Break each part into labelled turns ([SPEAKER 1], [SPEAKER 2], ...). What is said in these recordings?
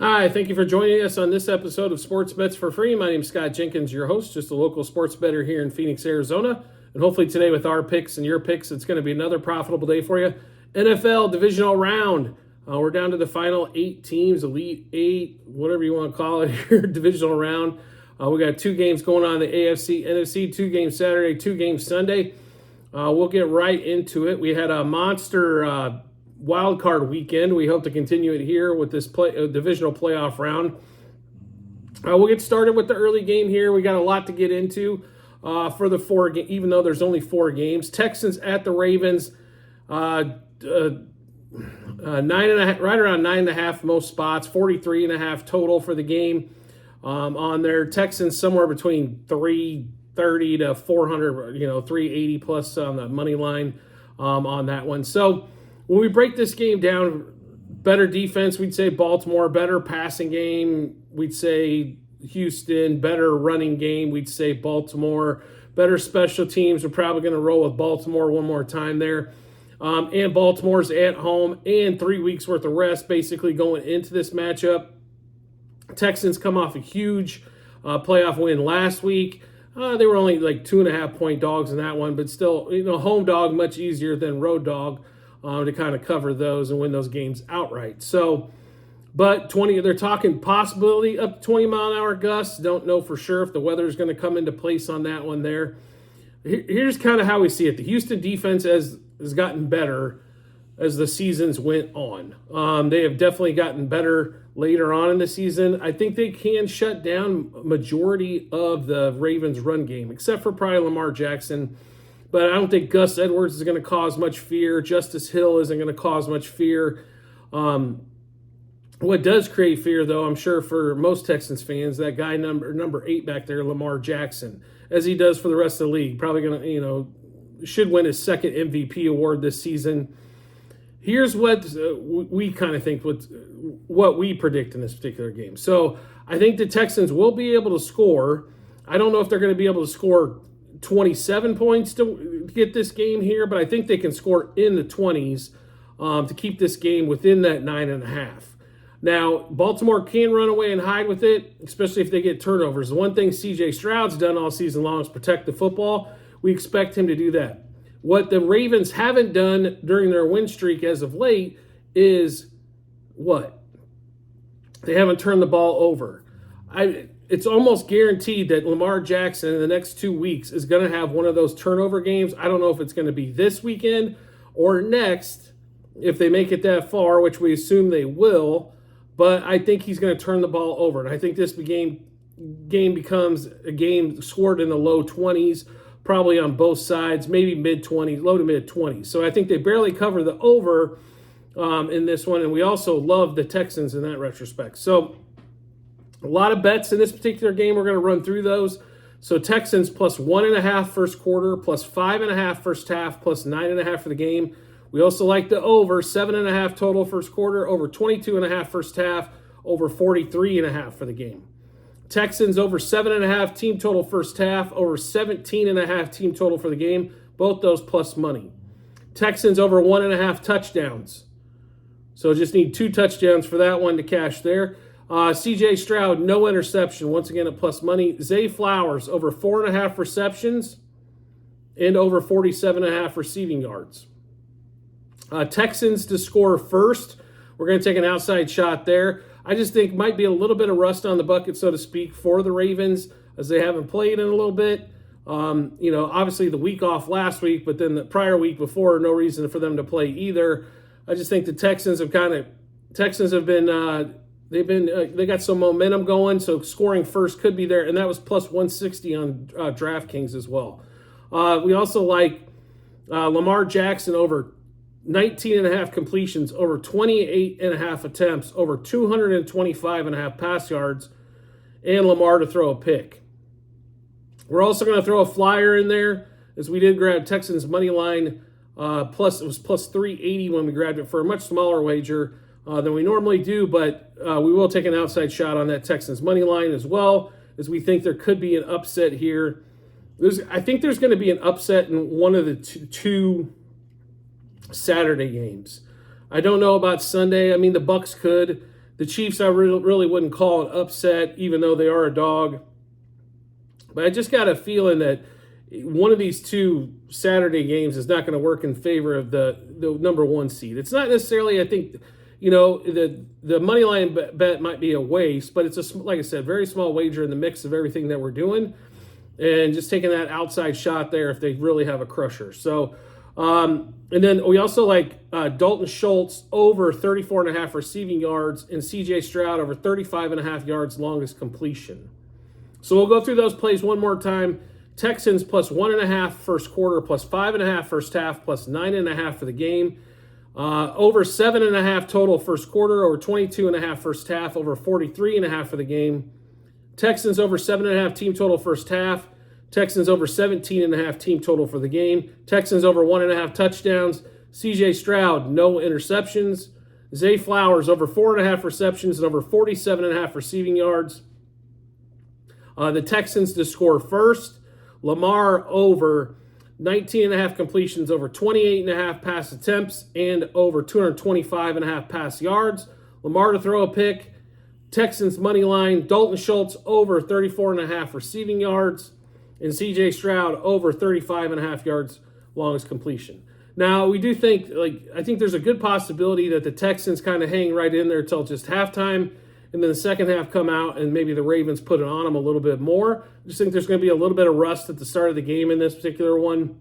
[SPEAKER 1] Hi, thank you for joining us on this episode of Sports Bets for Free. My name is Scott Jenkins, your host, just a local sports bettor here in Phoenix, Arizona. And hopefully today with our picks and your picks, it's going to be another profitable day for you. NFL Divisional round. We're down to the final 8 teams, Elite 8, whatever you want to call it here, Divisional round. We got 2 games going on in the AFC, NFC, 2 games Saturday, 2 games Sunday. We'll get right into it. We had a monster wild card weekend. We hope to continue it here with this divisional playoff round. We'll get started with the early game here. We got a lot to get into for the 4 even though there's only 4 games. Texans at the Ravens, 9.5, right around 9.5 most spots, 43.5 total for the game. On there, Texans somewhere between 330 to 400, 380 plus on the money line on that one. So when we break this game down, better defense, we'd say Baltimore. Better passing game, we'd say Houston. Better running game, we'd say Baltimore. Better special teams, we're probably going to roll with Baltimore one more time there. And Baltimore's at home and 3 weeks worth of rest basically going into this matchup. Texans come off a huge playoff win last week. They were only like 2.5 point dogs in that one, but still, home dog much easier than road dog to kind of cover those and win those games outright. So, but they're talking possibility up to 20 mile an hour gusts. Don't know for sure if the weather is going to come into place on that one there. Here's kind of how we see it. The Houston defense has gotten better as the seasons went on. They have definitely gotten better later on in the season. I think they can shut down majority of the Ravens' run game, except for probably Lamar Jackson. But I don't think Gus Edwards is going to cause much fear. Justice Hill isn't going to cause much fear. What does create fear, though, I'm sure for most Texans fans, that guy number 8 back there, Lamar Jackson, as he does for the rest of the league. Probably going to, should win his second MVP award this season. Here's what we kind of think, what we predict in this particular game. So I think the Texans will be able to score. I don't know if they're going to be able to score 27 points to get this game here, but I think they can score in the 20s to keep this game within that 9.5. Now, Baltimore can run away and hide with it, especially if they get turnovers. The one thing C.J. Stroud's done all season long is protect the football. We expect him to do that. What the Ravens haven't done during their win streak as of late is what? They haven't turned the ball over. It's almost guaranteed that Lamar Jackson in the next 2 weeks is going to have one of those turnover games. I don't know if it's going to be this weekend or next, if they make it that far, which we assume they will. But I think he's going to turn the ball over. And I think this game becomes a game scored in the low 20s, probably on both sides, maybe mid-20s, low to mid-20s. So I think they barely cover the over in this one. And we also love the Texans in that retrospect. So a lot of bets in this particular game. We're going to run through those. So Texans plus 1.5 first quarter, plus 5.5 first half, plus 9.5 for the game. We also like the over 7.5 total first quarter, over 22.5 first half, over 43.5 for the game. Texans over 7.5 team total first half, over 17.5 team total for the game. Both those plus money. Texans over 1.5 touchdowns. So just need 2 touchdowns for that one to cash there. C.J. Stroud, no interception, once again at plus money. Zay Flowers, over 4.5 receptions and over 47.5 receiving yards. Texans to score first. We're going to take an outside shot there. I just think might be a little bit of rust on the bucket, so to speak, for the Ravens, as they haven't played in a little bit. Obviously the week off last week, but then the prior week before, no reason for them to play either. I just think the Texans have been they got some momentum going, so scoring first could be there, and that was plus 160 on DraftKings as well. We also like Lamar Jackson over 19.5 completions, over 28.5 attempts, over 225.5 pass yards, and Lamar to throw a pick. We're also going to throw a flyer in there, as we did grab Texans money line. It was plus 380 when we grabbed it for a much smaller wager than we normally do, but we will take an outside shot on that Texans money line as well, as we think there could be an upset here. I think there's going to be an upset in one of the two Saturday games. I don't know about Sunday. I mean, the Bucks could. The Chiefs, I really wouldn't call an upset, even though they are a dog. But I just got a feeling that one of these two Saturday games is not going to work in favor of the number one seed. It's not necessarily, I think, the money line bet might be a waste, but it's like I said, very small wager in the mix of everything that we're doing, and just taking that outside shot there if they really have a crusher. So, and then we also like Dalton Schultz over 34.5 receiving yards and C.J. Stroud over 35.5 yards longest completion. So we'll go through those plays one more time. Texans plus 1.5 first quarter, plus 5.5 first half, plus 9.5 for the game. Over 7.5 total first quarter, over 22.5 first half, over 43.5 for the game. Texans over 7.5 team total first half. Texans over 17.5 team total for the game. Texans over 1.5 touchdowns. C.J. Stroud, no interceptions. Zay Flowers over 4.5 receptions and over 47.5 receiving yards. The Texans to score first. Lamar over 19.5 completions, over 28.5 pass attempts, and over 225.5 pass yards. Lamar to throw a pick. Texans money line. Dalton Schultz over 34.5 receiving yards, and C.J. Stroud over 35.5 yards longest completion. Now, we do think, I think there's a good possibility that the Texans kind of hang right in there till just halftime, and then the second half come out and maybe the Ravens put it on them a little bit more. I just think there's going to be a little bit of rust at the start of the game in this particular one.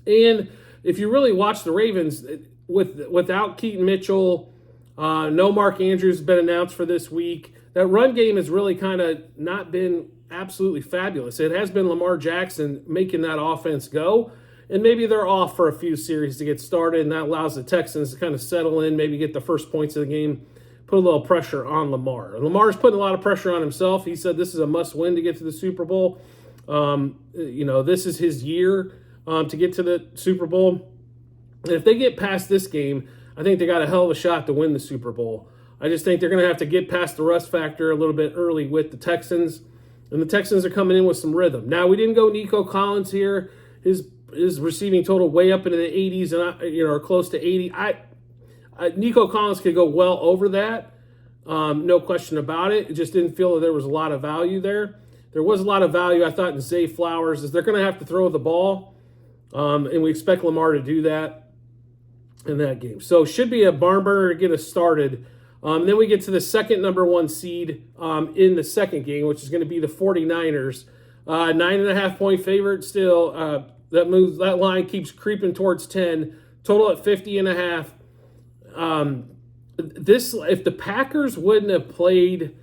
[SPEAKER 1] And if you really watch the Ravens, without Keaton Mitchell, no Mark Andrews has been announced for this week. That run game has really kind of not been absolutely fabulous. It has been Lamar Jackson making that offense go. And maybe they're off for a few series to get started, and that allows the Texans to kind of settle in, maybe get the first points of the game, put a little pressure on Lamar. Lamar's putting a lot of pressure on himself. He said this is a must-win to get to the Super Bowl. This is his year to get to the Super Bowl. And if they get past this game, I think they got a hell of a shot to win the Super Bowl. I just think they're going to have to get past the rust factor a little bit early with the Texans. And the Texans are coming in with some rhythm. Now, we didn't go Nico Collins here. His receiving total way up into the 80s and or close to 80. Nico Collins could go well over that, no question about it. It just didn't feel that there was a lot of value there. There was a lot of value, I thought, in Zay Flowers. Is they're going to have to throw the ball, and we expect Lamar to do that in that game. So should be a barn burner to get us started. Then we get to the second number one seed in the second game, which is going to be the 49ers. 9.5 point favorite still. That line keeps creeping towards 10. Total at 50.5. If the Packers wouldn't have played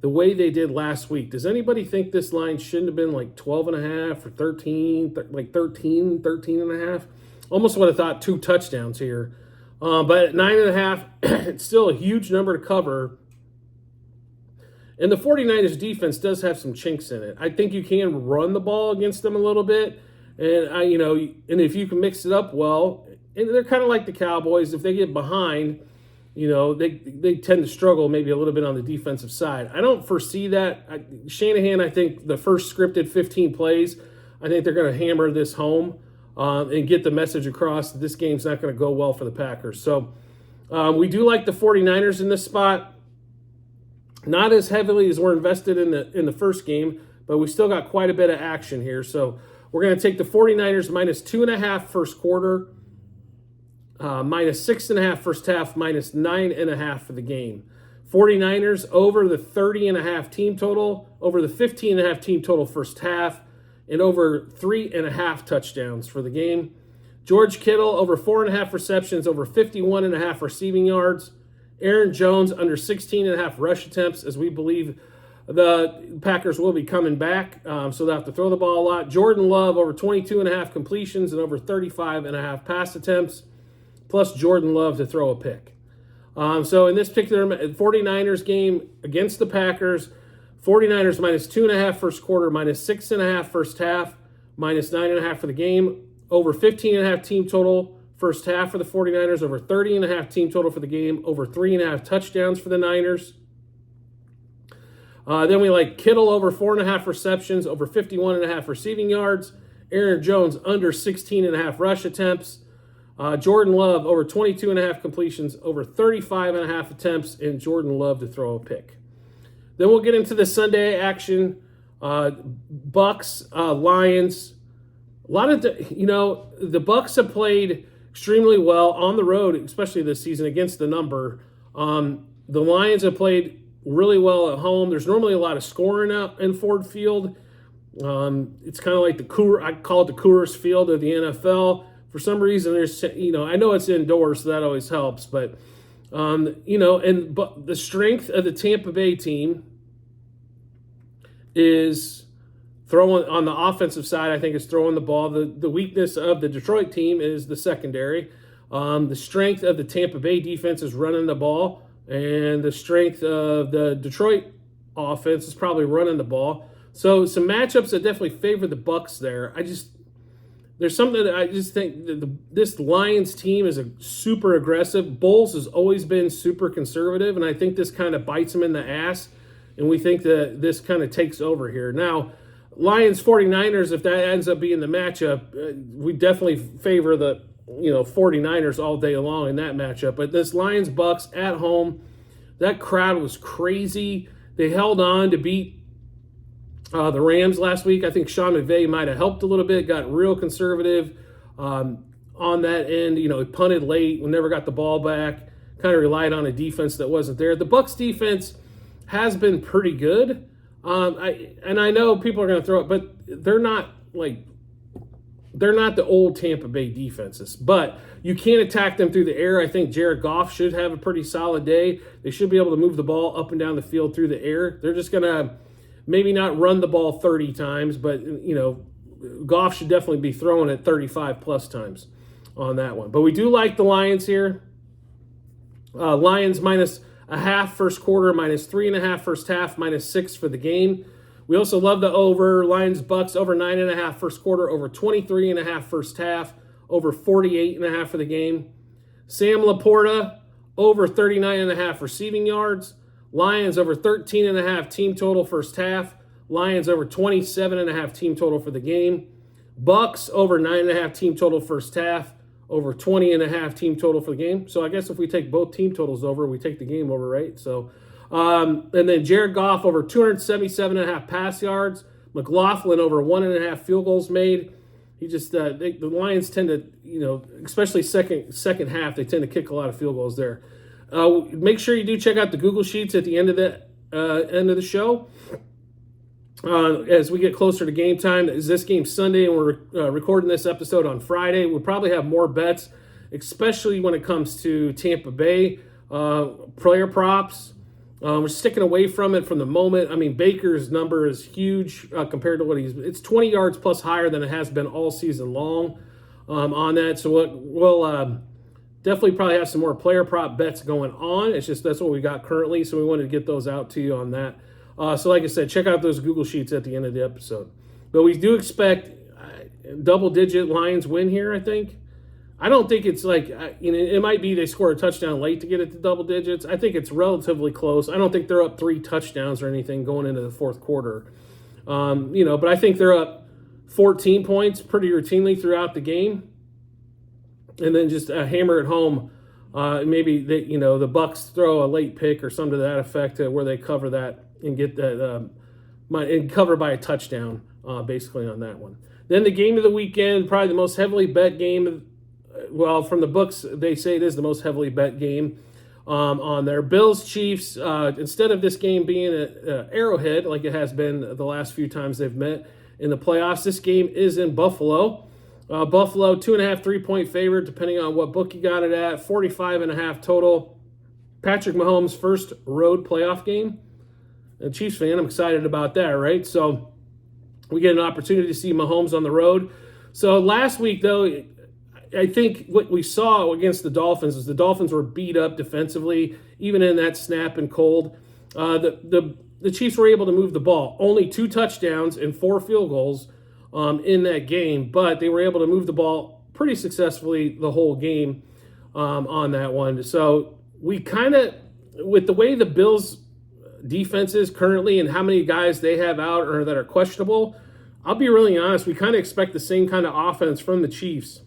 [SPEAKER 1] the way they did last week, does anybody think this line shouldn't have been like 12.5 or 13, like 13.5? Almost would have thought 2 touchdowns here. But at 9.5, it's still a huge number to cover. And the 49ers defense does have some chinks in it. I think you can run the ball against them a little bit. And and if you can mix it up well, and they're kind of like the Cowboys. If they get behind, they tend to struggle maybe a little bit on the defensive side. I don't foresee that. Shanahan, I think the first scripted 15 plays, I think they're going to hammer this home and get the message across that this game's not going to go well for the Packers. So we do like the 49ers in this spot. Not as heavily as we're invested in the first game, but we still got quite a bit of action here. So we're going to take the 49ers minus 2.5 first quarter, minus 6.5 first half, minus 9.5 for the game. 49ers over the 30.5 team total, over the 15.5 team total first half, and over 3.5 touchdowns for the game. George Kittle over 4.5 receptions, over 51.5 receiving yards. Aaron Jones under 16.5 rush attempts, as we believe the Packers will be coming back, so they'll have to throw the ball a lot. Jordan Love over 22.5 completions and over 35.5 pass attempts, plus Jordan Love to throw a pick. So in this particular 49ers game against the Packers, 49ers minus 2.5 first quarter, minus 6.5 first half, minus 9.5 for the game, over 15.5 team total first half for the 49ers, over 30.5 team total for the game, over 3.5 touchdowns for the Niners. Then we like Kittle over 4.5 receptions, over 51.5 receiving yards. Aaron Jones under 16.5 rush attempts. Jordan Love, over 22.5 completions, over 35.5 attempts, and Jordan Love to throw a pick. Then we'll get into the Sunday action. Bucks, Lions. A lot of, the Bucks have played extremely well on the road, especially this season against the number. The Lions have played really well at home. There's normally a lot of scoring out in Ford Field. It's kind of like I call it the Coors Field of the NFL. For some reason, there's, I know it's indoors, so that always helps. But, but the strength of the Tampa Bay team is throwing on the offensive side. I think is throwing the ball. The weakness of the Detroit team is the secondary. The strength of the Tampa Bay defense is running the ball, and the strength of the Detroit offense is probably running the ball. So some matchups that definitely favor the Bucks there. There's something that I just think that this Lions team is a super aggressive. Bulls has always been super conservative, and I think this kind of bites them in the ass, and we think that this kind of takes over here. Now, Lions 49ers, if that ends up being the matchup, we definitely favor the 49ers all day long in that matchup. But this Lions Bucks at home, that crowd was crazy. They held on to beat the Rams last week. I think Sean McVay might have helped a little bit, got real conservative on that end. He punted late, we never got the ball back, kind of relied on a defense that wasn't there. The Bucs defense has been pretty good. I know people are going to throw it, but they're not the old Tampa Bay defenses. But you can't attack them through the air. I think Jared Goff should have a pretty solid day. They should be able to move the ball up and down the field through the air. They're just going to maybe not run the ball 30 times, but, Goff should definitely be throwing it 35-plus times on that one. But we do like the Lions here. Lions -0.5 first quarter, -3.5 first half, -6 for the game. We also love the over. Lions Bucks over 9.5 first quarter, over 23.5 first half, over 48.5 for the game. Sam Laporta over 39.5 receiving yards. Lions over 13.5 team total first half. Lions over 27.5 team total for the game. Bucks over 9.5 team total first half. Over 20.5 team total for the game. So I guess if we take both team totals over, we take the game over, right? So, and then Jared Goff over 277.5 pass yards. McLaughlin over 1.5 field goals made. He just the Lions tend to, especially second half, they tend to kick a lot of field goals there. Make sure you do check out the Google Sheets at the end of the show. As we get closer to game time, is this game Sunday, and we're recording this episode on Friday. We'll probably have more bets, especially when it comes to Tampa Bay player props. We're sticking away from it from the moment. I mean, Baker's number is huge compared to it's 20 yards plus higher than it has been all season long on that. So we'll definitely probably have some more player prop bets going on. It's just that's what we got currently, so we wanted to get those out to you on that. So like I said, check out those Google Sheets at the end of the episode. But we do expect double-digit Lions win here, I think. I don't think it's it might be they score a touchdown late to get it to double digits. I think it's relatively close. I don't think they're up 3 touchdowns or anything going into the fourth quarter. But I think they're up 14 points pretty routinely throughout the game. And then just hammer it home. Maybe the Bucs throw a late pick or something to that effect where they cover that and get that and cover by a touchdown basically on that one. Then the game of the weekend, probably the most heavily bet game. Well, from the books, they say it is the most heavily bet game on there. Bills Chiefs. Instead of this game being at Arrowhead like it has been the last few times they've met in the playoffs, this game is in Buffalo. Buffalo 2.5 3-point favorite, depending on what book you got it at. 45.5 total. Patrick Mahomes' first road playoff game. A Chiefs fan, I'm excited about that, right? So we get an opportunity to see Mahomes on the road. So last week, though, I think what we saw against the Dolphins is the Dolphins were beat up defensively, even in that snap and cold. The Chiefs were able to move the ball. Only 2 touchdowns and 4 field goals in that game, but they were able to move the ball pretty successfully the whole game on that one. So we kind of, with the way the Bills defense is currently and how many guys they have out or that are questionable, I'll be really honest, we kind of expect the same kind of offense from the Chiefs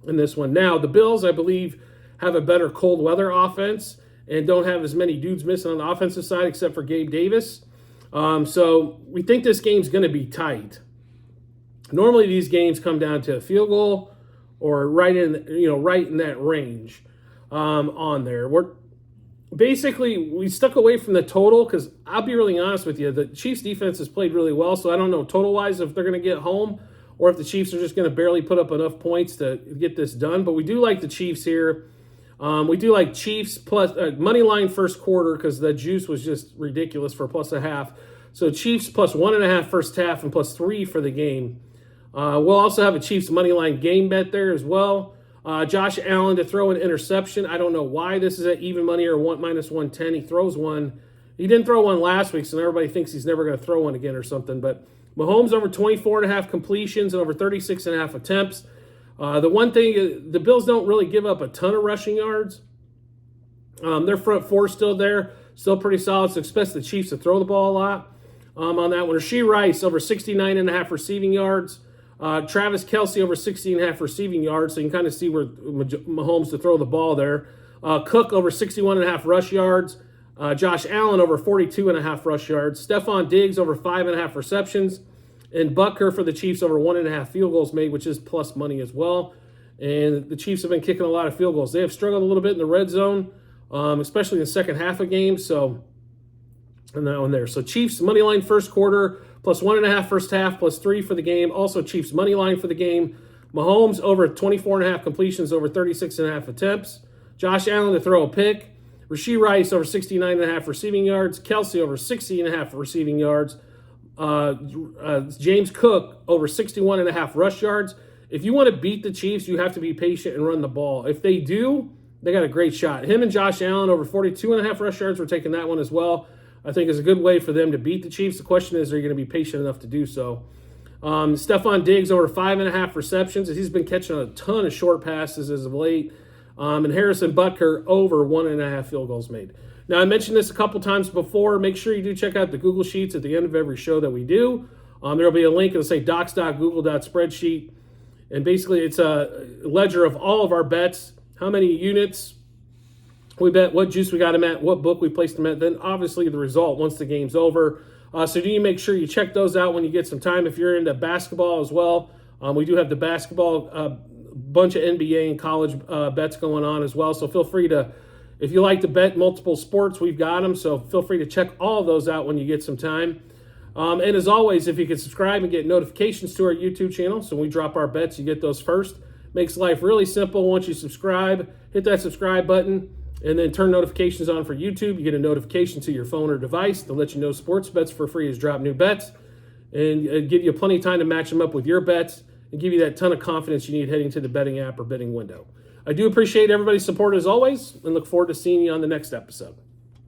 [SPEAKER 1] in this one. Now, the Bills, I believe, have a better cold weather offense and don't have as many dudes missing on the offensive side except for Gabe Davis. So we think this game's going to be tight. Normally, these games come down to a field goal or right in that range on there. We stuck away from the total because I'll be really honest with you, the Chiefs defense has played really well, so I don't know total-wise if they're going to get home or if the Chiefs are just going to barely put up enough points to get this done. But we do like the Chiefs here. We do like Chiefs plus money line first quarter because the juice was just ridiculous for +0.5. So Chiefs plus 1.5 first half and +3 for the game. We'll also have a Chiefs money line game bet there as well. Josh Allen to throw an interception. I don't know why this is at even money or -110. He throws one. He didn't throw one last week, so everybody thinks he's never going to throw one again or something. But Mahomes over 24.5 completions and over 36.5 attempts. The one thing, the Bills don't really give up a ton of rushing yards. Their front four still there, still pretty solid. So expect the Chiefs to throw the ball a lot on that one. Rashee Rice over 69.5 receiving yards. Travis Kelce over 16.5 receiving yards. So you can kind of see where Mahomes to throw the ball there. Cook over 61.5 rush yards. Josh Allen over 42.5 rush yards. Stephon Diggs over 5.5 receptions. And Butker for the Chiefs over 1.5 field goals made, which is plus money as well. And the Chiefs have been kicking a lot of field goals. They have struggled a little bit in the red zone, especially in the second half of games. So, and that one there. So Chiefs money line first quarter, plus 1.5 first half, +3 for the game. Also Chiefs money line for the game. Mahomes over 24.5 completions, over 36.5 attempts. Josh Allen to throw a pick. Rashee Rice over 69.5 receiving yards. Kelce over 60.5 receiving yards. James Cook over 61.5 rush yards. If you want to beat the Chiefs, you have to be patient and run the ball. If they do, they got a great shot. Him and Josh Allen over 42.5 rush yards. We're taking that one as well. I think is a good way for them to beat the Chiefs. The question is, are you going to be patient enough to do so? Stephon Diggs over 5.5 receptions. He's been catching a ton of short passes as of late. And Harrison Butker over 1.5 field goals made. Now, I mentioned this a couple times before. Make sure you do check out the Google Sheets at the end of every show that we do. There will be a link. It'll say docs.google.spreadsheet. And basically, it's a ledger of all of our bets, how many units we bet, what juice we got them at, what book we placed them at, then obviously the result once the game's over. So do you make sure you check those out when you get some time. If you're into basketball as well, we do have the basketball, bunch of NBA and college bets going on as well. So feel free to, if you like to bet multiple sports, we've got them. So feel free to check all of those out when you get some time. And as always, if you can subscribe and get notifications to our YouTube channel, so when we drop our bets, you get those first. Makes life really simple. Once you subscribe, hit that subscribe button, and then turn notifications on for YouTube. You get a notification to your phone or device to let you know Sports Bets for Free has dropped new bets, and give you plenty of time to match them up with your bets and give you that ton of confidence you need heading to the betting app or betting window. I do appreciate everybody's support as always and look forward to seeing you on the next episode.